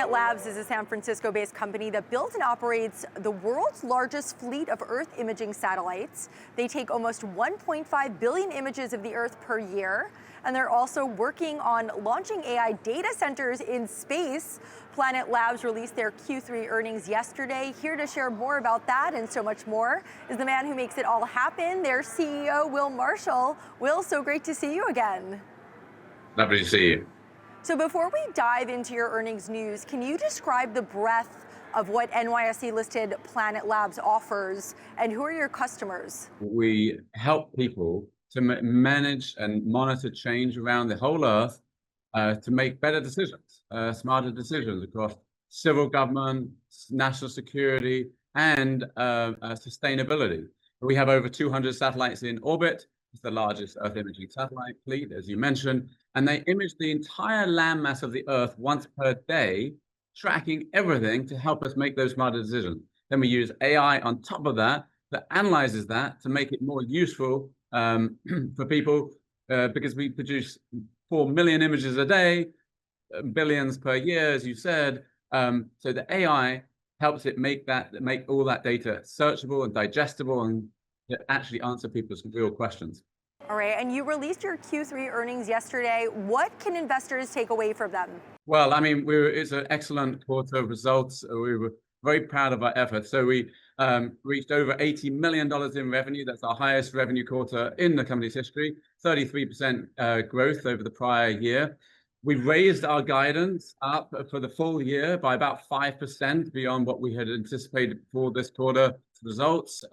Planet Labs is a San Francisco-based company that builds and operates the world's largest fleet of Earth imaging satellites. They take almost 1.5 billion images of the Earth per year, and they're also working on launching AI data centers in space. Planet Labs released their Q3 earnings yesterday. Here to share more about that and so much more is the man who makes it all happen, their CEO, Will Marshall. Will, so great to see you again. Lovely to see you. So before we dive into your earnings news, can you describe the breadth of what NYSE-listed Planet Labs offers, and who are your customers? We help people to manage and monitor change around the whole Earth to make better decisions, smarter decisions across civil government, national security, and sustainability. We have over 200 satellites in orbit. It's the largest Earth imaging satellite fleet, as you mentioned, and they image the entire landmass of the Earth once per day, tracking everything to help us make those smarter decisions. Then we use AI on top of that analyzes that to make it more useful for people, because we produce 4 million images a day, billions per year, as you said. So the AI helps it make all that data searchable and digestible and actually answer people's real questions. All right, and you released your Q3 earnings yesterday. What can investors take away from them? Well, I mean, it's an excellent quarter of results. We were very proud of our efforts. So we reached over $80 million in revenue. That's our highest revenue quarter in the company's history, 33% growth over the prior year. We raised our guidance up for the full year by about 5% beyond what we had anticipated for this quarter results.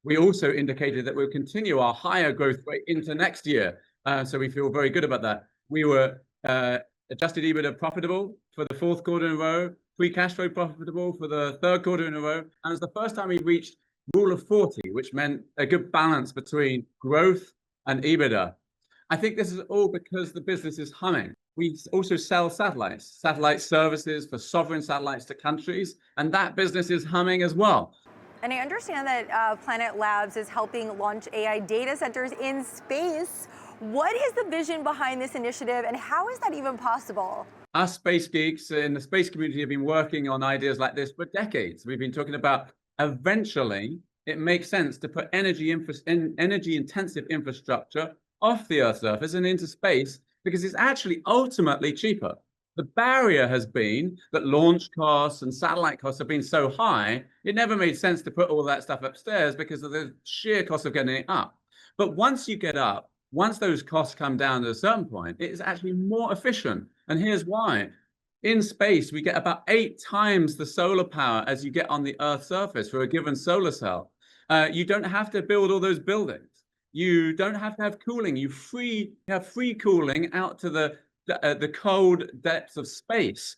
We also indicated that we'll continue our higher growth rate into next year. So we feel very good about that. We were adjusted EBITDA profitable for the fourth quarter in a row, free cash flow profitable for the third quarter in a row. And it's the first time we reached Rule of 40, which meant a good balance between growth and EBITDA. I think this is all because the business is humming. We also sell satellites, satellite services for sovereign satellites to countries, and that business is humming as well. And I understand that Planet Labs is helping launch AI data centers in space. What is the vision behind this initiative, and how is that even possible? Us space geeks in the space community have been working on ideas like this for decades. We've been talking about eventually it makes sense to put energy-intensive infrastructure off the Earth's surface and into space because it's actually ultimately cheaper. The barrier has been that launch costs and satellite costs have been so high, it never made sense to put all that stuff upstairs because of the sheer cost of getting it up. But once you get up, once those costs come down to a certain point, it is actually more efficient. And here's why. In space, we get about 8 times the solar power as you get on the Earth's surface for a given solar cell. You don't have to build all those buildings. You don't have to have cooling. You have free cooling out to the cold depths of space.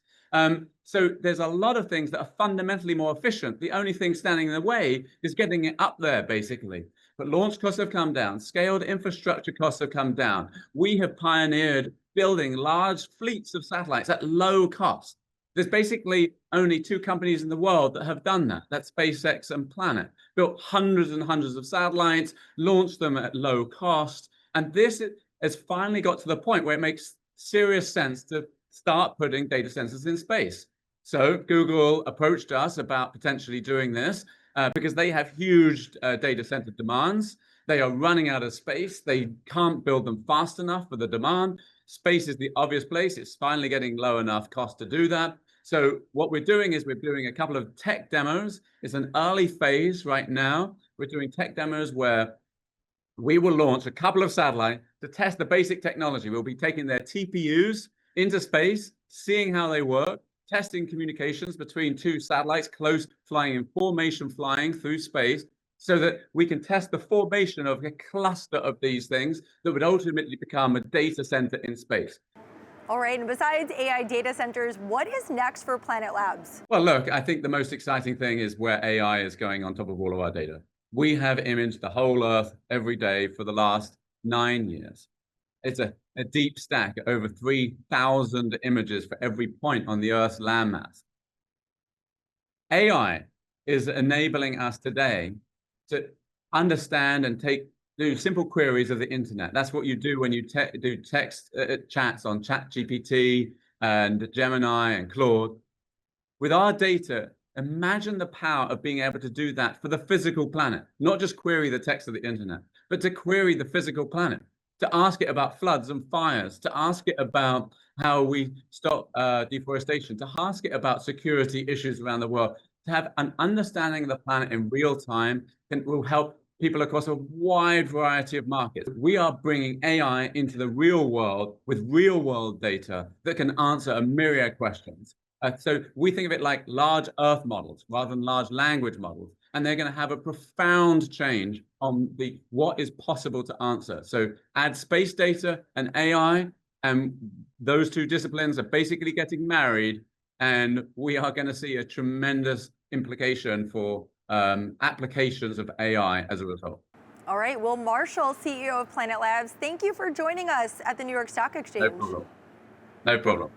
So there's a lot of things that are fundamentally more efficient. The only thing standing in the way is getting it up there, basically. But launch costs have come down. Scaled infrastructure costs have come down. We have pioneered building large fleets of satellites at low cost. There's basically only 2 companies in the world that have done that. That's SpaceX and Planet. Built hundreds and hundreds of satellites, launched them at low cost. And this has finally got to the point where it makes serious sense to start putting data centers in space. So Google approached us about potentially doing this because they have huge data center demands. They are running out of space. They can't build them fast enough for the demand. Space is the obvious place. It's finally getting low enough cost to do that. So what we're doing is we're doing a couple of tech demos. It's an early phase right now. We're doing tech demos where we will launch a couple of satellites to test the basic technology. We'll be taking their TPUs into space, seeing how they work, testing communications between 2 satellites, close flying in formation flying through space, so that we can test the formation of a cluster of these things that would ultimately become a data center in space. All right, and besides AI data centers, what is next for Planet Labs? Well, look, I think the most exciting thing is where AI is going on top of all of our data. We have imaged the whole Earth every day for the last 9 years. It's a deep stack, over 3,000 images for every point on the Earth's landmass. AI is enabling us today to understand and do simple queries of the internet. That's what you do when you do text chats on ChatGPT and Gemini and Claude. With our data, imagine the power of being able to do that for the physical planet, not just query the text of the internet, but to query the physical planet, to ask it about floods and fires, to ask it about how we stop deforestation, to ask it about security issues around the world, to have an understanding of the planet in real time will help people across a wide variety of markets. We are bringing AI into the real world with real world data that can answer a myriad questions. So we think of it like large earth models rather than large language models, and they're going to have a profound change on what is possible to answer. So add space data and AI, and those two disciplines are basically getting married, and we are going to see a tremendous implication for applications of AI as a result. All right, Will Marshall, CEO of Planet Labs, thank you for joining us at the New York Stock Exchange. No problem. No problem.